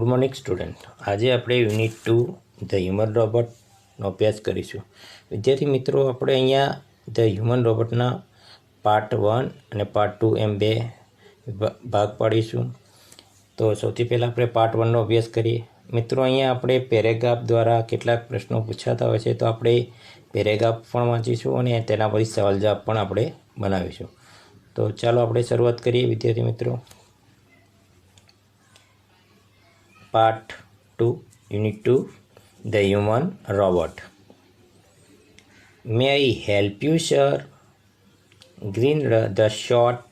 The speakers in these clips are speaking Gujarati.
Good morning student. આજે આપણે યુનિટ 2 ધ હ્યુમન રોબોટનો અભ્યાસ કરીશું. વિદ્યાર્થી મિત્રો, આપણે અહીંયા ધ હ્યુમન રોબોટના પાર્ટ 1 અને પાર્ટ 2 એમ બે ભાગ પાડીશું. તો સૌથી પહેલાં આપણે પાર્ટ 1નો અભ્યાસ કરીએ. મિત્રો, અહીંયા આપણે પેરેગ્રાફ દ્વારા કેટલાક પ્રશ્નો પૂછાતા હોય છે, તો આપણે પેરેગ્રાફ પણ વાંચીશું અને તેના પછી સવાલ જવાબ પણ આપણે બનાવીશું. તો ચાલો આપણે શરૂઆત કરીએ વિદ્યાર્થી મિત્રો. Part 2, Unit 2, The Human Robot. May I help you, sir? Grinned the short,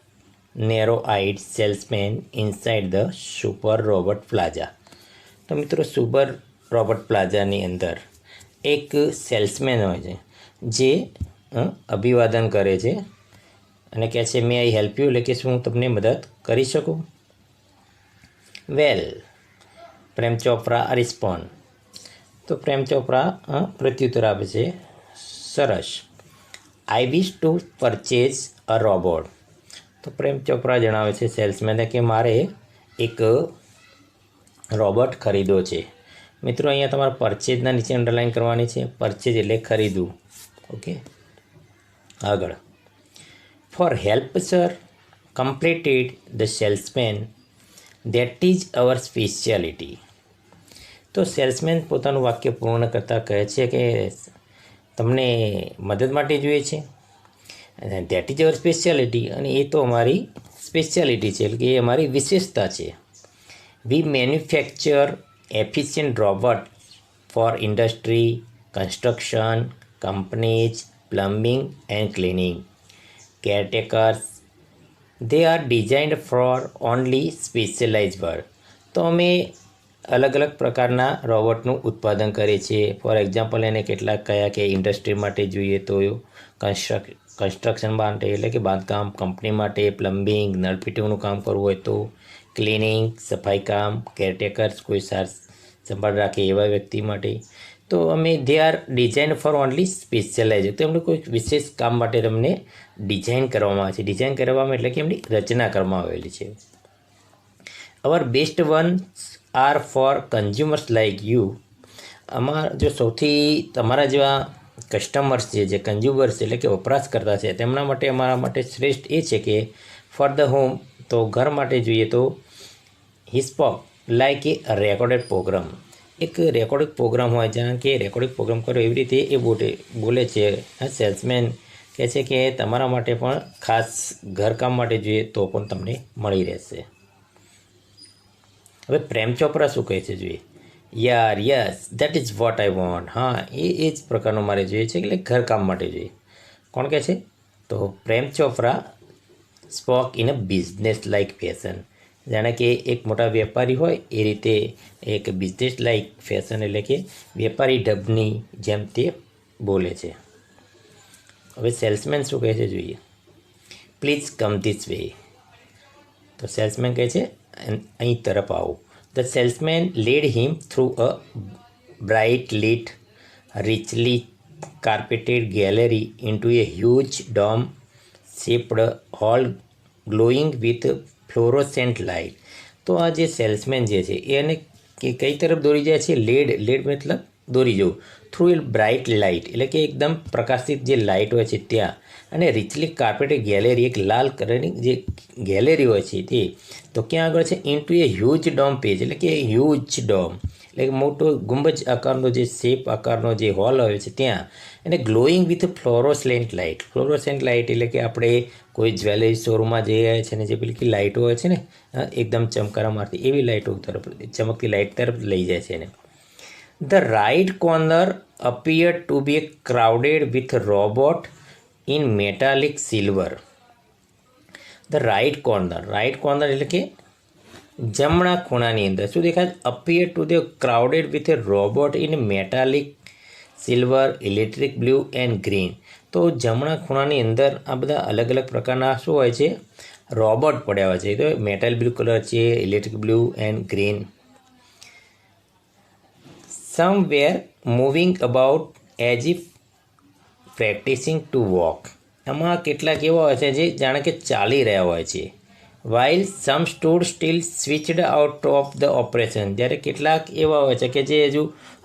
narrow-eyed salesman inside the Super Robot Plaza. તો મિત્રો, સુપર રોબોટ પ્લાઝાની અંદર એક સેલ્સમેન હોય છે જે અભિવાદન કરે છે અને કહે છે મે આઈ હેલ્પ યુ, એટલે કે શું હું તમને મદદ કરી શકું? Well, Prem Chopra respond. તો પ્રેમ ચોપરા પ્રત્યુત્તર આપે છે, સરસ. I wish to purchase a robot. તો પ્રેમ ચોપરા જણાવે છે સેલ્સમેને કે મારે એક રોબોટ ખરીદવો છે. મિત્રો, અહીંયા તમારે પરચેઝના નીચે અંડરલાઇન કરવાની છે. પરચેઝ એટલે ખરીદવું. ઓકે, આગળ. For help sir, completed the salesman, that is our speciality. તો સેલ્સમેન પોતાનું વાક્ય પૂર્ણ કરતાં કહે છે કે તમને મદદ માટે જોઈએ છે, દેટ ઇઝ અવર સ્પેશિયાલિટી, અને એ તો અમારી સ્પેશિયાલિટી છે, એટલે કે એ અમારી વિશેષતા છે. We manufacture efficient robot for industry, construction, companies, plumbing and cleaning, caretakers. They are designed for only specialise work. તો અમે અલગ અલગ પ્રકારના રોબોટનું ઉત્પાદન કરીએ છીએ. ફોર એક્ઝામ્પલ, એને કેટલાક કયા કે ઇન્ડસ્ટ્રી માટે જોઈએ, તો કન્સ્ટ્રક્શન માટે એટલે કે બાંધકામ, કંપની માટે પ્લમ્બિંગ, નળ ફિટિંગનું કામ કરવું હોય તો, ક્લિનિંગ સફાઈ કામ, કેરટેકર્સ કોઈ સાર સંભાળ રાખે એવા વ્યક્તિ માટે. તો અમે they are design four only specialise, તો એમને કોઈ વિશેષ કામ માટે તમને ડિઝાઇન કરવામાં આવે છે. ડિઝાઇન કરવામાં એટલે કે એમની રચના કરવામાં આવેલી છે. Our best ones are for consumers like you. આમાં જો સૌથી તમારા જેવા કસ્ટમર્સ છે, જે કન્ઝ્યુમર્સ એટલે કે વપરાશકર્તા છે, તેમના માટે અમારા માટે શ્રેષ્ઠ એ છે કે ફોર ધ હોમ, તો ઘર માટે જોઈએ તો હિસ્પોક લાઇક એ રેકોર્ડેડ પ્રોગ્રામ. એક રેકોર્ડિંગ પ્રોગ્રામ હોય, જ્યાં કે રેકોર્ડિંગ પ્રોગ્રામ કરો એવી રીતે એ બોલે છે. સેલ્સમેન કહે છે કે તમારા માટે પણ ખાસ ઘરકામ માટે જોઈએ તો પણ તમને મળી રહેશે. હવે પ્રેમ ચોપરા શું કહે છે જોઈએ. યાર yes, that is what I want. હા, એ જ પ્રકારનું મારે જોઈએ છે, એટલે ઘરકામ માટે જોઈએ. કોણ કહે છે? તો Prem Chopra spoke in a business like fashion. જાણે કે એક મોટા વેપારી હોય એ રીતે એક બિઝનેસ લાઇક ફેશન એટલે કે વેપારી ઢબની જેમ તે બોલે છે. હવે સેલ્સમેન શું કહે છે જોઈએ. Please come this way. તો સેલ્સમેન કહે છે અહીં તરફ આવો. The salesman led him through a bright lit, richly carpeted gallery into a huge dome shaped hall glowing with fluorescent light. તો આ જે સેલ્સમેન જે છે એને કઈ તરફ દોરી જાય છે? લેડ મતલબ દોરી જવું. થ્રુ એ બ્રાઇટ લાઇટ એટલે કે એકદમ પ્રકાશિત જે લાઇટ હોય છે ત્યાં, અને રિચલી કાર્પેટેડ ગેલેરી, એક લાલ કલરની જે ગેલેરી હોય છે તે. તો ક્યાં આગળ છે? ઇન્ટુ એ હ્યુજ ડોમ પેજ, એટલે કે હ્યુજ ડોમ એટલે કે મોટો ગુંબજ આકારનો જે શેપ આકારનો જે હોલ હોય છે ત્યાં, અને ગ્લોઈંગ વિથ ફ્લોરોસેન્ટ લાઇટ. ફ્લોરોસેન્ટ લાઇટ એટલે કે આપણે કોઈ જ્વેલરી શોરૂમમાં જઈએ છે ને, જે પેલી લાઇટો હોય છે ને એકદમ ચમકારા મારતી, એવી લાઇટો તરફ, ચમકતી લાઇટ તરફ લઈ જાય છે એને. The right corner appear to be crowded with robot in metallic silver. The right corner એટલે કે જમણા ખૂણાની અંદર શું દેખાય? Appear to the crowded with a robot in metallic silver, electric blue and green. તો જમણા ખૂણાની અંદર આ બધા અલગ અલગ પ્રકારના શું હોય છે? રોબોટ પડ્યા હોય છે. તો મેટલ બ્લુ કલર છે, electric blue and green. Some were moving about as if practising to walk. આમાં કેટલાક એવા હોય છે જે જાણે કે ચાલી રહ્યા હોય છે, while some stood still switched out of the operation. જ્યારે કેટલાક એવા હોય છે કે જે હજુ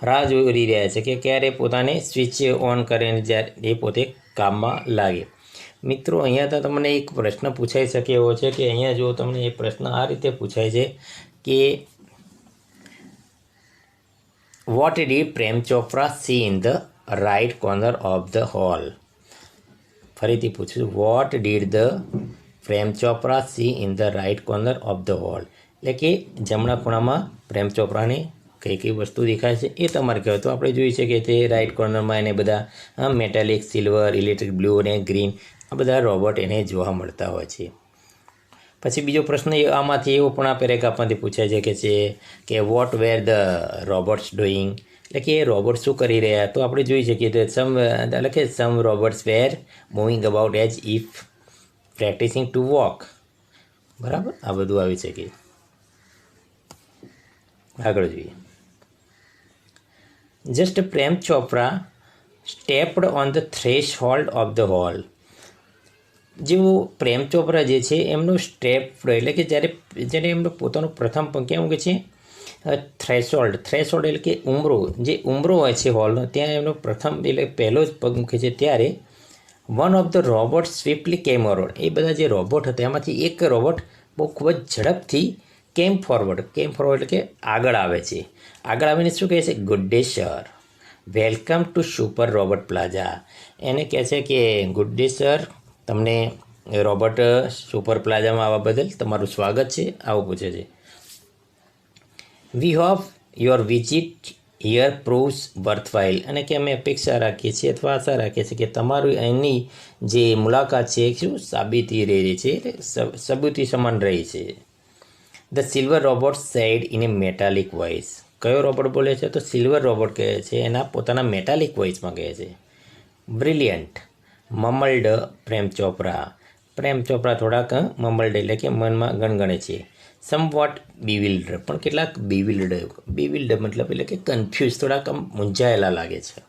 રાહ જોઈ રહ્યા છે કે ક્યારે પોતાને સ્વિચ ઓન કરીને જ્યારે એ પોતે કામમાં લાગે. મિત્રો અહીંયા તો તમને એક પ્રશ્ન પૂછાઈ શકે એવો છે કે અહીંયા જો તમને એ પ્રશ્ન આ રીતે પૂછાય છે કે what did Prem Chopra see in the right corner of the hall. ફરીથી પૂછું, what did the Prem Chopra see in the right corner of the hall. એટલે કે જમણા ખૂણામાં પ્રેમ ચોપરાને કઈ કઈ વસ્તુ દેખાય છે એ તમારે કહેવાય. તો આપણે જોઈએ છે કે તે રાઇટ કોર્નરમાં એને બધા મેટાલિક સિલ્વર, ઇલેક્ટ્રિક બ્લુ અને ગ્રીન આ બધા રોબોટ એને જોવા મળતા હોય છે. પછી બીજો પ્રશ્ન આમાંથી એવો પણ આ પેરેગ્રાફમાંથી પૂછાય છે કે what were the robots doing. એટલે કે એ રોબોટ શું કરી રહ્યા. તો આપણે જોઈ શકીએ તો એટલે કે some robots were moving about as if practising to walk. બરાબર, આ બધું આવી શકે. આગળ જોઈએ. Just Prem Chopra stepped on the threshold of the hall. જેવો પ્રેમ ચોપરા જે છે એમનો સ્ટેપ એટલે કે જ્યારે એમનો પોતાનો પ્રથમ પગ કેવું કે છે થ્રેશહોલ્ડ એટલે કે જે ઉંબરો હોય છે હોલનો, ત્યાં એમનો પ્રથમ એટલે પહેલો જ પગ મૂકે છે ત્યારે વન ઓફ ધ રોબોટ સ્વિફ્ટલી કેમ ફોરવર્ડ. એ બધા જે રોબોટ હતા એમાંથી એક રોબોટ બહુ ખૂબ જ ઝડપથી કેમ ફોરવર્ડ એટલે કે આગળ આવે છે. આગળ આવીને શું કહે છે, good day sir, welcome to super robot plaza. એને કહે છે કે ગુડ ડે સર, તમને રોબોટ સુપર પ્લાઝામાં આવવા બદલ તમારું સ્વાગત છે, આવું પૂછે છે. We hope your visit here proves worthwhile. અને કે અમે અપેક્ષા રાખીએ છીએ અથવા આશા રાખીએ છીએ કે તમારી અહીંની જે મુલાકાત છે શું સાબિતી રહી છે, સબૂતી સમાન રહી છે. The silver robot sad in a metallic voice. કયો રોબોટ બોલે છે? તો સિલ્વર રોબોટ કહે છે, એના પોતાના મેટાલિક વોઇસમાં કહે છે. બ્રિલિયન્ટ મમલ્ડ પ્રેમ ચોપરા. પ્રેમ ચોપરા થોડાક મમલ્ડ એટલે કે મનમાં ગણગણે છે. સમવોટ બીવિલ્ડ, પણ કેટલાક બીવિલ્ડ મતલબ એટલે કે કન્ફ્યુઝ, થોડાક મૂંઝાયેલા લાગે છે.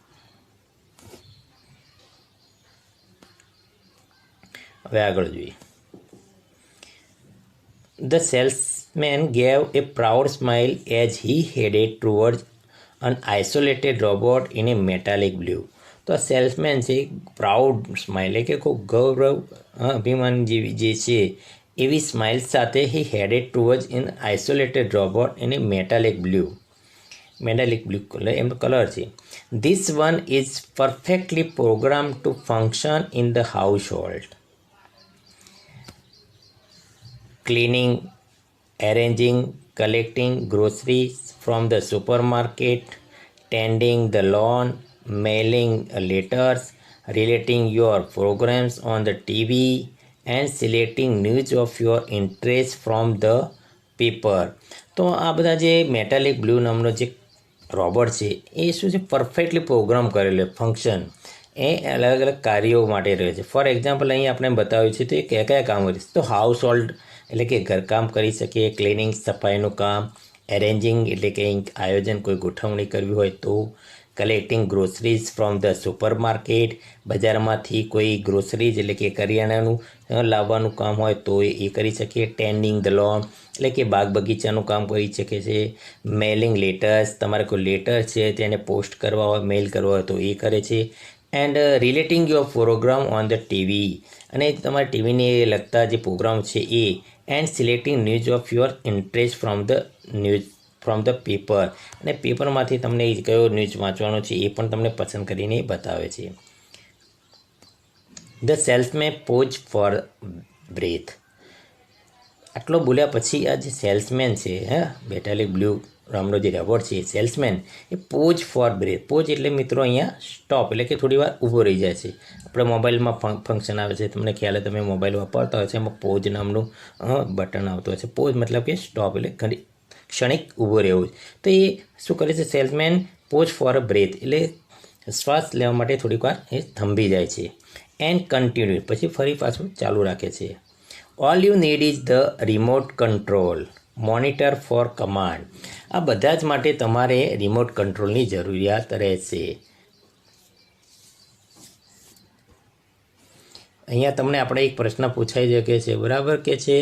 હવે આગળ જોઈએ. The salesman gave a proud smile as he headed towards an isolated robot in a metallic blue. તો આ સેલ્સમેન છે પ્રાઉડ સ્માઇલ એટલે કે ખૂબ ગૌરવ અભિમાન જેવી જે છે એવી સ્માઇલ સાથે he headed towards in isolated robot in a metallic blue એમનો કલર છે. This one is perfectly program to function in the household. Cleaning, arranging, collecting groceries from the supermarket, tending the lawn, mailing letters, relating your programs on the TV, and selecting news of your interest from the paper. તો આ બધા જે મેટાલિક બ્લુ નામનો જે રોબોટ છે એ શું છે, પરફેક્ટલી પ્રોગ્રામ કરેલો ફંક્શન એ અલગ અલગ કાર્યો માટે રહે છે. ફોર એક્ઝામ્પલ અહીં આપણે બતાવ્યું છે તો એ કયા કયા કામ કરીશ. તો હાઉસ હોલ્ડ એટલે કે ઘરકામ કરી શકીએ, ક્લિનિંગ સફાઈનું કામ, એરેન્જિંગ એટલે કે આયોજન કોઈ ગોઠવણી કરવી હોય તો, collecting groceries from the super market બજારમાંથી કોઈ ગ્રોસરીઝ એટલે કે કરિયાણાનું લાવવાનું કામ હોય તો એ કરી શકીએ. ટેન્ડિંગ ધ લોન એટલે કે બાગ બગીચાનું કામ કરી શકે છે. મેલિંગ લેટર્સ તમારે કોઈ લેટર છે તેને પોસ્ટ કરવા હોય, મેલ કરવા હોય તો એ કરે છે. And relating your program on the TV અને તમારા ટીવીને લગતા જે પ્રોગ્રામ છે એ. And selecting news of your interest from the paper અને પેપરમાંથી તમને કયો ન્યૂઝ વાંચવાનો છે એ પણ તમને પસંદ કરીને બતાવે છે. The salesman pause for breath. આટલો બોલ્યા પછી આ જે સેલ્સમેન છે મેટાલિક બ્લુ રામનો જે રોબોટ છે salesman A pose for breath. Pose એટલે મિત્રો અહીંયા સ્ટોપ એટલે કે થોડી વાર ઊભો રહી જાય છે. આપણે મોબાઈલમાં ફંક્શન આવે છે, તમને ખ્યાલ તમે મોબાઈલ વાપરતા હોય છે, એમાં પોઝ નામનું બટન આવતું હોય છે. પોઝ મતલબ કે સ્ટોપ એટલે ક્ષણિક ઊભો રહેવું. તો એ શું કરે છે salesman, pause for a breath એટલે શ્વાસ લેવા માટે થોડીક વાર એ થંભી જાય છે. એન્ડ કન્ટિન્યુ પછી ફરી પાછું ચાલુ રાખે છે. All you need is the remote control, monitor for command. આ બધા જ માટે તમારે રિમોટ કંટ્રોલની જરૂરિયાત રહેશે. અહીંયા તમને આપણે એક પ્રશ્ન પૂછાઈ શકે છે, બરાબર, કે છે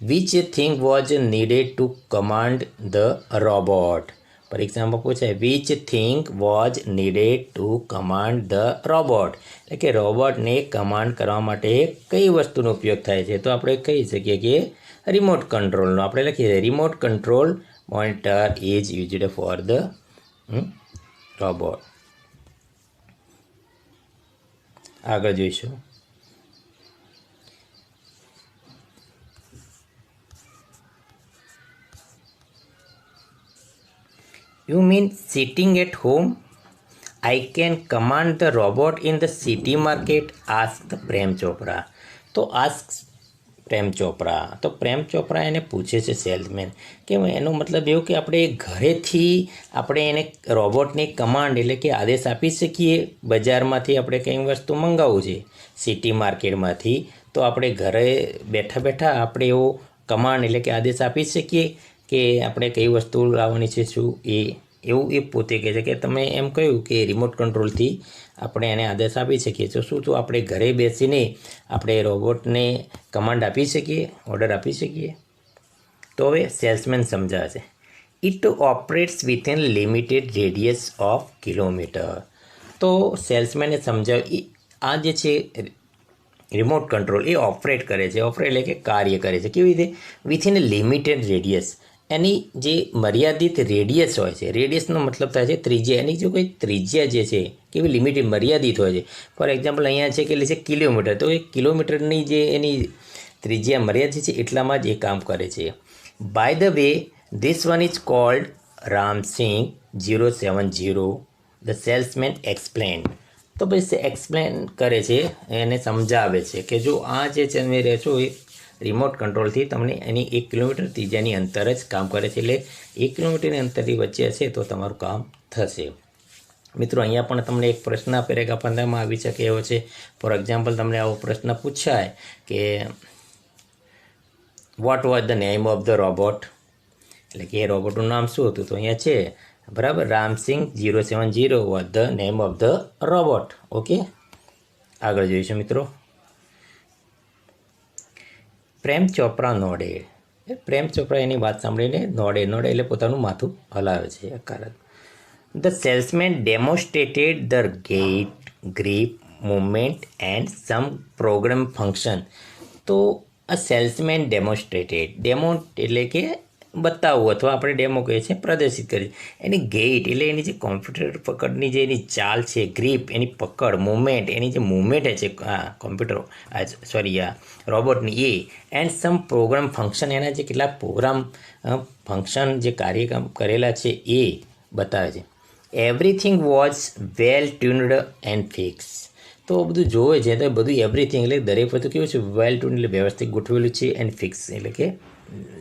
which thing was needed two command the robot. પરીક્ષામાં પૂછાય which thing was needed two command the robot, એટલે કે રોબોટને કમાન્ડ કરવા માટે કઈ વસ્તુનો ઉપયોગ થાય છે. તો આપણે કહી શકીએ કે રિમોટ કંટ્રોલનો. આપણે લખીએ remote control monitor is used for the robot. આગળ જોઈશું. You mean sitting at home? I can command the robot in the city market, asked Prem Chopra. તો ask પ્રેમ ચોપરા. તો પ્રેમ ચોપરા એને પૂછે છે સેલ્સમેન કે એનો મતલબ એવું કે આપણે ઘરેથી આપણે એને રોબોટને કમાન્ડ એટલે કે આદેશ આપી શકીએ. બજારમાંથી આપણે કંઈ વસ્તુ મંગાવવું છે સિટી માર્કેટમાંથી, તો આપણે ઘરે બેઠા બેઠા આપણે એવો કમાન્ડ એટલે કે આદેશ આપી શકીએ કે આપણે કઈ વસ્તુ લાવવાની છે શું એવું એ પોતે કહે છે કે તમે એમ કહ્યું કે રિમોટ કંટ્રોલથી આપણે એને આદેશ આપી શકીએ તો શું આપણે ઘરે બેસીને આપણે રોબોટને કમાન્ડ આપી શકીએ, ઓર્ડર આપી શકીએ. તો હવે સેલ્સમેન સમજાવે છે it operates within limited radius of kilometre. તો સેલ્સમેને સમજાવ્યું આ જે છે રિમોટ કંટ્રોલ એ ઓપરેટ કરે છે. ઓપરેટ એટલે કે કાર્ય કરે છે કેવી રીતે? વિથિન લિમિટેડ રેડિયસ, એની જે મર્યાદિત રેડિયસ હોય છે. રેડિયસનો મતલબ થાય છે ત્રિજ્યા. એની જો કોઈ ત્રિજ્યા જે છે કેવી લિમિટેડ મર્યાદિત હોય છે. ફોર એક્ઝામ્પલ અહીંયા છે કેટલી છે કિલોમીટર, તો એ કિલોમીટરની જે એની ત્રિજ્યા મર્યાદિત છે એટલામાં જ એ કામ કરે છે. By the way this one is called Ramsingh 070, the salesman explain. તો પછી એક્સપ્લેન કરે છે, એને સમજાવે છે કે જો આ જે છે તમે રહેશો એ રિમોટ કંટ્રોલથી તમને એની 1 કિલોમીટર ત્રિજ્યાની અંતર જ કામ કરે છે. એટલે 1 કિલોમીટરની અંતરની વચ્ચે હશે તો તમારું કામ થશે. મિત્રો અહીંયા પણ તમને એક પ્રશ્ન પેરેગ્રાફ 15માં આવી શકે એવો છે. ફોર એક્ઝામ્પલ તમને આવો પ્રશ્ન પૂછાય કે what was the name of the robot, એટલે કે એ રોબોટનું નામ શું હતું? તો અહીંયા છે બરાબર Ram Singh 070 was the name of the robot. Okay, આગળ જોઈશું મિત્રો. પ્રેમ ચોપરા નોડે. પ્રેમ ચોપરા એની વાત સાંભળીને નોડે એટલે પોતાનું માથું હલાવે છે હકારાત્મક. The salesman demonstrated the gait, grip, movement and some program function. તો આ સેલ્સમેન ડેમો એટલે કે બતાવવું અથવા આપણે ડેમો કહીએ છીએ પ્રદર્શિત કરી. એની ગેટ એટલે એની જે કોમ્પ્યુટર પકડની જે એની ચાલ છે, ગ્રીપ એની પકડ, મૂવમેન્ટ એની જે મૂવમેન્ટ છે રોબોટની એ, એન્ડ સમ પ્રોગ્રામ ફંક્શન એના જે કેટલાક પ્રોગ્રામ ફંક્શન જે કાર્યક્રમ કરેલા છે એ બતાવે છે. Everything was well tuned and fix. તો બધું જોવે છે તો બધું એવરીથિંગ એટલે દરેક વસ્તુ કેવું છે વેલ ટ્યુન્ડ એટલે વ્યવસ્થિત ગોઠવેલું છે, એન્ડ ફિક્સ એટલે કે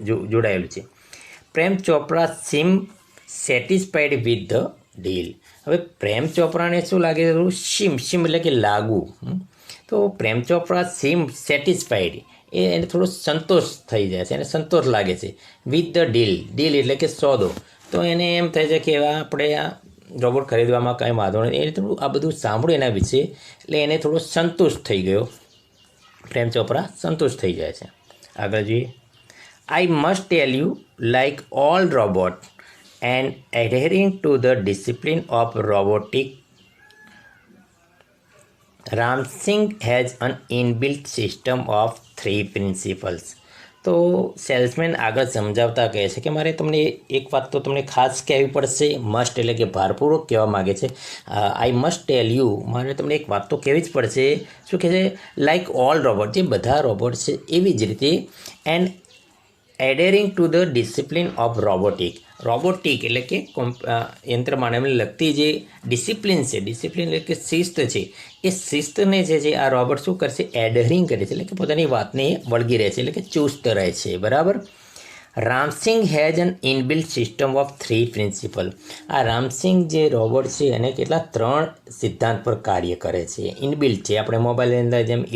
જોડાયેલું છે. પ્રેમ Chopra seem satisfied with the deal. હવે પ્રેમ ચોપરાને શું લાગે છે? સીમ એટલે કે લાગુ. તો પ્રેમ ચોપરા સીમ સેટિસ્ફાઈડ એને થોડો સંતોષ થઈ જાય છે, એને સંતોષ લાગે છે વિથ ધ ડીલ એટલે કે સોદો. તો એને એમ થાય છે કે આપણે આ રોબોટ ખરીદવામાં કાંઈ વાંધો નથી. એને થોડું આ બધું સાંભળ્યું એના વિશે એટલે એને થોડો સંતોષ થઈ ગયો. પ્રેમ ચોપરા સંતોષ થઈ જાય છે. આગળ જોઈએ. I must tell you, like all robots, and adhering to the discipline of robotic, Ramsing has an inbuilt system of 3 principles. તો સેલ્સમેન આગળ સમજાવતા કહે છે કે મારે તમને એક વાત તો તમને ખાસ કહેવી પડશે. મસ્ટ એટલે કે ભારપૂર્વક કહેવા માગે છે. આઈ મસ્ટ ટેલ યુ, મારે તમને એક વાત તો કહેવી જ પડશે. શું કહે છે? લાઇક ઓલ રોબોટ, જે બધા રોબોટ છે એવી જ રીતે, and adhering to the discipline of robotic એટલે કે યંત્ર માનવને લગતી જે ડિસિપ્લિન છે, ડિસિપ્લિન એટલે કે શિસ્ત છે, એ શિસ્તને જે છે આ રોબોટ શું કરશે? એડહરિંગ કરે છે એટલે કે પોતાની વાતને વળગી રહે છે, એટલે કે ચુસ્ત રહે છે. બરાબર. Ram Singh has N inbuilt system of 3 principal. આ રામસિંગ જે રોબોટ છે એને કેટલા 3 સિદ્ધાંત પર કાર્ય કરે છે. ઇનબિલ્ટ છે, આપણે મોબાઈલની અંદર જેમ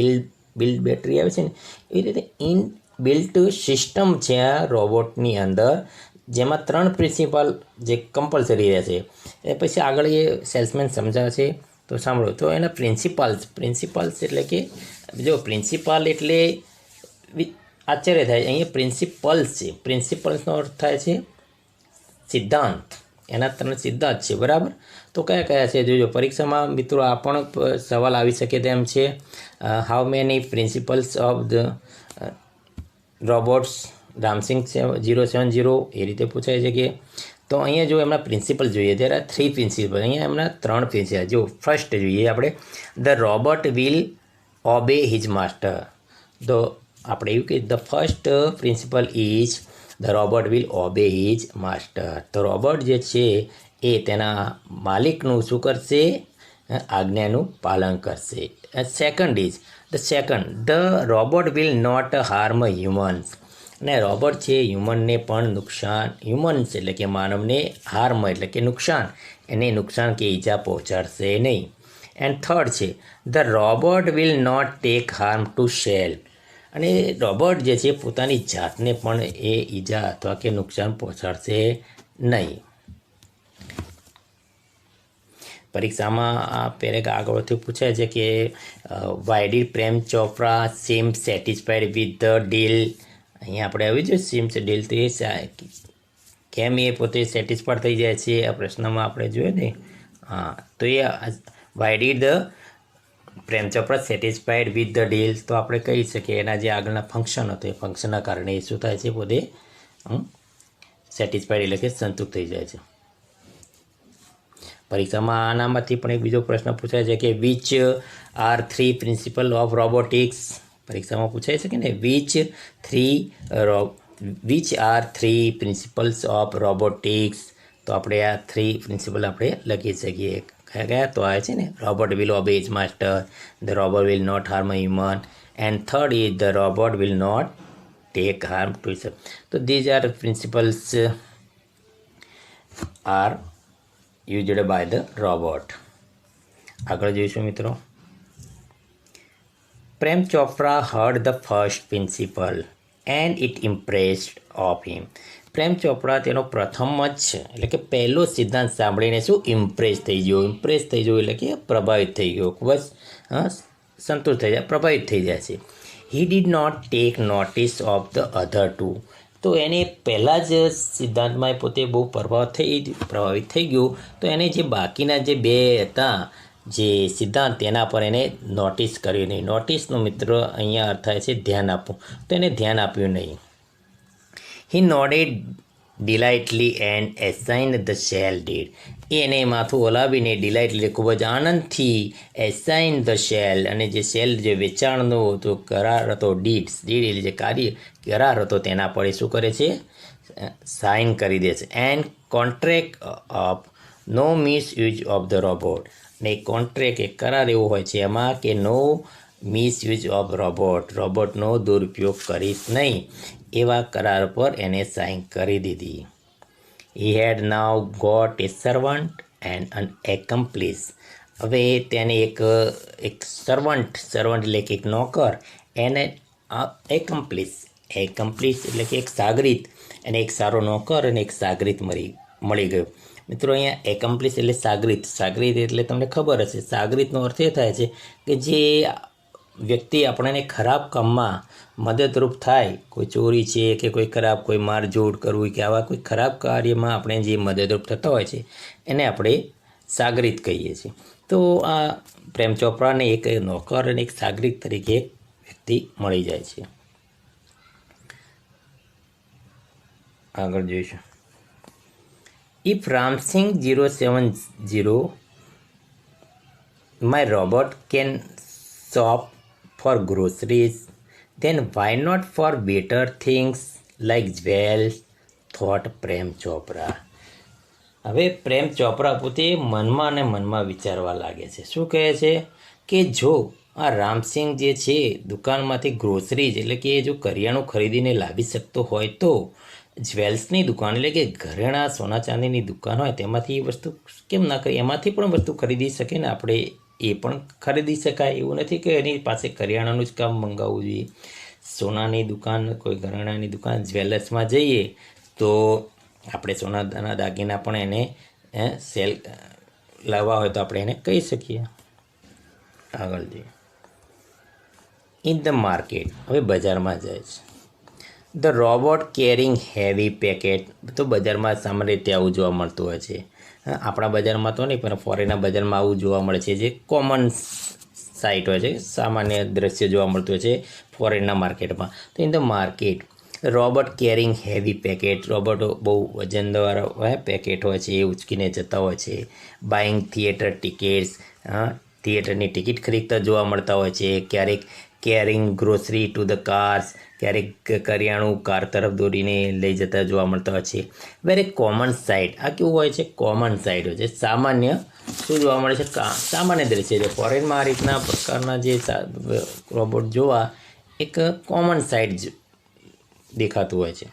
બિલ્ટ બેટરી આવે છે ને એવી રીતે બિલ્ટ સિસ્ટમ છે આ રોબોટની અંદર, જેમાં 3 પ્રિન્સિપલ જે કમ્પલસરી રહે છે. એ પછી આગળ એ સેલ્સમેન સમજાવે છે તો સાંભળો, તો એના પ્રિન્સિપાલ્સ એટલે કે જો પ્રિન્સિપાલ એટલે આશ્ચર્ય થાય, અહીંયા પ્રિન્સિપલ્સ છે. પ્રિન્સિપલ્સનો અર્થ થાય છે સિદ્ધાંત. એના 3 સિદ્ધાંત છે, બરાબર. તો કયા કયા છે જોજો. પરીક્ષામાં મિત્રો આ પણ સવાલ આવી શકે તેમ છે. How many principles of the robots Ram Singh 070 એ રીતે પૂછાય છે કે. તો અહીંયા જો એમના પ્રિન્સિપલ જોઈએ ત્યારે 3 પ્રિન્સિપલ, અહીંયા એમના 3 પ્રિન્સિપલ. જો ફર્સ્ટ જોઈએ આપણે, the robot will obey his master. તો આપણે એવું કે the first principal is the robot will obey his master. તો રોબોટ જે છે એ તેના માલિકનું શું કરશે? આજ્ઞાનું પાલન કરશે. Second is the robot will not harm humans. અને રોબોટ છે હ્યુમનને પણ નુકસાન, હ્યુમન્સ એટલે કે માનવને હાર્મ એટલે કે નુકસાન, એને નુકસાન કે ઈજા પહોંચાડશે નહીં. એન્ડ થર્ડ છે the robot will not take harm to self. અને રોબોટ જે છે પોતાની જાતને પણ એ ઈજા અથવા કે નુકસાન પહોંચાડશે નહીં. પરીક્ષામાં આ પેરેગ આગળથી પૂછાય છે કે why did Prem Chopra seem satisfied with the deal. અહીંયા આપણે આવી જોઈએ સીમ ડીલથી કેમ એ પોતે સેટિસ્ફાઈડ થઈ જાય છે, આ પ્રશ્નમાં આપણે જોઈએ ને. હા, તો એ why did the Prem Chopra satisfied with the deal. તો આપણે કહી શકીએ એના જે આગળના ફંક્શન હતો એ ફંક્શનના કારણે શું થાય છે, પોતે સેટિસ્ફાઈડ એટલે કે સંતુષ્ટ થઈ જાય છે. પરીક્ષામાં આનામાંથી પણ એક બીજો પ્રશ્ન પૂછાય છે કે which are 3 principal of robotics. પરીક્ષામાં પૂછાય છે કે ને which are 3 principles of robotics. તો આપણે આ 3 પ્રિન્સિપલ આપણે લખી શકીએ. કયા કયા? તો આ છે ને robot will obey his master, the robot will not harm human, and third is the robot will not take harm to self. તો these are principles are used by the robot. આગળ જોઈશું મિત્રો. Prem Chopra heard the first principle and it impressed of him. Prem Chopra તેનો પ્રથમ જ છે એટલે કે પહેલો સિદ્ધાંત સાંભળીને શું ઇમ્પ્રેસ થઈ ગયો. ઇમ્પ્રેસ થઈ ગયો એટલે કે પ્રભાવિત થઈ ગયો, ખૂબ જ સંતુષ્ટ થઈ જાય, પ્રભાવિત થઈ જાય છે. He did not take notice of the other two. તો એને પહેલાં જ સિદ્ધાંતમાં પોતે બહુ પ્રભાવિત થઈ ગયું. તો એને જે બાકીના જે 2 હતા જે સિદ્ધાંત તેના પર એને નોટિસ કર્યું નહીં. નોટિસનો મિત્રો અહીંયા અર્થ થાય છે ધ્યાન આપવું. તો એને ધ્યાન આપ્યું નહીં. હી nodded ડિલાઇટલી and એસાઇન્ડ the shell did. એને માથું હલાવીને ડિલાઇટલી ખૂબ જ આનંદથી એસાઇન ધ શેલ, અને જે શેલ જે વેચાણનો હતો કરાર હતો, ડીડ એટલે જે કાર્ય કરાર હતો તેના પર શું કરે છે? સાઇન કરી દે છે. And contract of no misuse of the robot. ને કોન્ટ્રેક્ટ એક કરાર એવો હોય છે એમાં કે નો મિસયુઝ ઓફ રોબોટનો દુરુપયોગ કરીશ નહીં, એવા કરાર પર એને સાઇન કરી દીધી. He had now got a servant and an accomplice. હવે તેને એક સર્વન્ટ એટલે કે એક નોકર, એને એક્મ્પ્લિસ એટલે કે એક સાગરીત, અને એક સારો નોકર અને એક સાગરીત મળી ગયો. મિત્રો અહીંયા એક્મ્પ્લિસ એટલે સાગરીત એટલે તમને ખબર હશે. સાગરીતનો અર્થ એ થાય છે કે જે વ્યક્તિ આપણને ખરાબ કામમાં મદદરૂપ થાય, કોઈ ચોરી છે કે કોઈ ખરાબ કોઈ મારઝૂડ કરવું કે આવા કોઈ ખરાબ કાર્યમાં આપણે જે મદદરૂપ થતા હોય છે એને આપણે સાગરીત કહીએ છીએ. તો આ પ્રેમ ચોપરાને એક નોકર અને એક સાગરીત તરીકે એક વ્યક્તિ મળી જાય છે. આગળ જોઈશું. If Ram Singh 070 my robot can shop for groceries, then why not for better things like jewels, thought Prem Chopra. હવે પ્રેમ ચોપરા પોતે મનમાં ને મનમાં વિચારવા લાગે છે. શું કહે છે કે જો આ રામસિંગ જે છે દુકાનમાંથી ગ્રોસરીઝ એટલે કે જો કરિયાણું ખરીદીને લાવી શકતો હોય તો જ્વેલ્સની દુકાન એટલે કે ઘરેણાં સોના ચાંદીની દુકાન હોય તેમાંથી એ વસ્તુ કેમ ના કરી, એમાંથી પણ વસ્તુ ખરીદી શકે ને. આપણે એ પણ ખરીદી શકાય. એવું નથી કે એની પાસે કરિયાણાનું જ કામ મંગાવવું જોઈએ. સોનાની દુકાન, કોઈ ઘરેણાની દુકાન, જ્વેલર્સમાં જઈએ તો આપણે સોનાના દાગીના પણ એને લાવવા હોય તો આપણે એને કહી શકીએ. આગળ જોઈએ. ઇન ધ માર્કેટ, હવે બજારમાં જાય છે. The robot carrying heavy packet, તો બજારમાં સામાન્ય રીતે આવું જોવા મળતું હોય છે. આપણા બજારમાં તો નહીં, પણ ફોરેનના બજારમાં આવું જોવા મળે છે, જે કોમન સાઇટ હોય છે, સામાન્ય દ્રશ્ય જોવા મળતું હોય છે ફોરેનના માર્કેટમાં. તો in the market robot carrying heavy packet, રોબોટો બહુ વજનવાળા પેકેટ હોય છે, એ ઉચકીને જતા હોય છે. બાઇંગ થિયેટર ટિકિટ્સ, થિયેટરની ટિકિટ ખરીદતા જોવા મળતા હોય છે. ક્યારેક carrying grocery to the cars, ક્યારેક કરિયાણું કાર તરફ દોડીને લઈ જતા જોવા મળતા હોય છે. વેરી કોમન સાઇટ, આ કેવું હોય છે? કોમન સાઇટ હોય છે, સામાન્ય શું જોવા મળે છે? સામાન્ય દ્રશ્ય છે. ફોરેનમાં આ રીતના પ્રકારના જે રોબોટ જોવા એક કોમન સાઇટ દેખાતું હોય છે.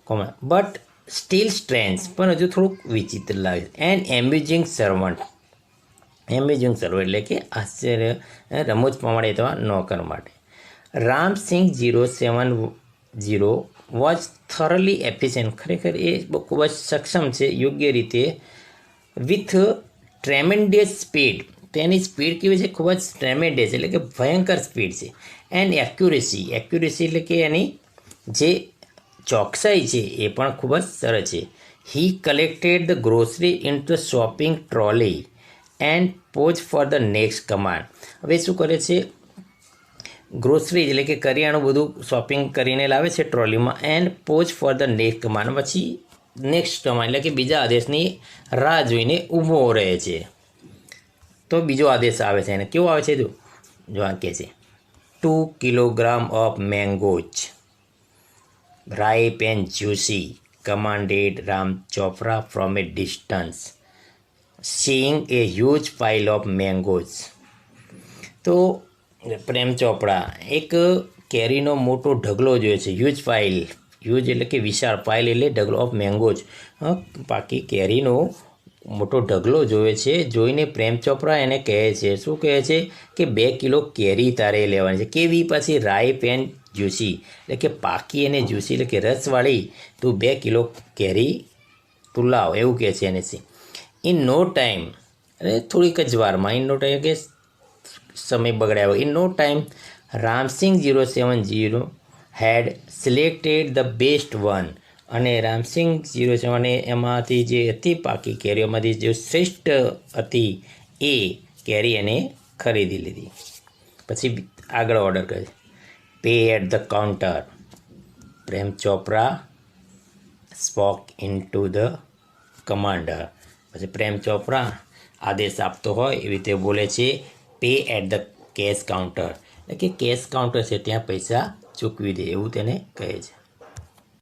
કોમન બટ સ્ટીલ સ્ટ્રેન્જ, પણ હજુ થોડુંક વિચિત્ર લાગે છે. એન્ડ એમ્યુઝિંગ સર્વન્ટ, એમ્યુઝિંગ સર્વન્ટ એટલે કે આશ્ચર્ય રમૂજ પ્રમાણે અથવા નોકર માટે. રામસિંગ 070 વોઝ થોરલી એફિશિયન્ટ, ખરેખર એ ખૂબ જ સક્ષમ છે યોગ્ય રીતે. વિથ ટ્રેમેન્ડિયસ સ્પીડ, તેની સ્પીડ કેવી છે? ખૂબ જ ટ્રેમેન્ડિયસ એટલે કે ભયંકર સ્પીડ છે. એન્ડ એક્યુરેસી, એક્યુરેસી એટલે કે એની જે ચોકસાઈ છે એ પણ ખૂબ જ સરસ છે. He collected the grocery in the shopping trolley and pause for the next command. હવે શું કરે છે? ગ્રોસરી એટલે કે કરિયાણું બધું શોપિંગ કરીને લાવે છે ટ્રોલીમાં. And pause for the next command, પછી નેક્સ્ટ કમાન્ડ એટલે કે બીજા આદેશની રાહ જોઈને ઊભો રહે છે. તો બીજો આદેશ આવે છે, એને કેવો આવે છે? જો આ કહે છે 2 kilogram of mangoes ripe and juicy, commanded Ram Chopra from a distance, seeing a huge pile of mangoes. તો પ્રેમ ચોપડા એક કેરીનો મોટો ઢગલો જોયો છે. હ્યુજ પાઇલ, હ્યુજ એટલે કે વિશાળ, પાઇલ એટલે ઢગલો, ઓફ મેંગોઝ પાકી કેરીનો મોટો ઢગલો જોવે છે. જોઈને પ્રેમ ચોપરા એને કહે છે, શું કહે છે? કે 2 કિલો કેરી તારે લેવાની છે. કેવી? પાછી રાઈપ એન્ડ જ્યુસી એટલે કે પાકી અને જ્યુસી એટલે કે રસવાળી, તું 2 કિલો કેરી તું લાવ, એવું કહે છે એને. ઇન નો ટાઈમ, એટલે થોડીક જ વારમાં, ઇન નો ટાઈમ કે સમય બગડ્યા. In no time Ramsingh 070 had selected the best one, અને રામસિંગ 070 એમાંથી જે હતી પાકી કેરીઓમાંથી જે શ્રેષ્ઠ હતી એ કેરી એને ખરીદી લીધી. પછી આગળ ઓર્ડર કરે, pay at the counter. Prem Chopra spoke in to the commander. પછી પ્રેમ ચોપરા આદેશ આપતો હોય એવી રીતે બોલે છે, pay at the cash counter, એટલે કે કેશ કાઉન્ટર છે ત્યાં પૈસા ચૂકવી દે, એવું તેને કહે છે.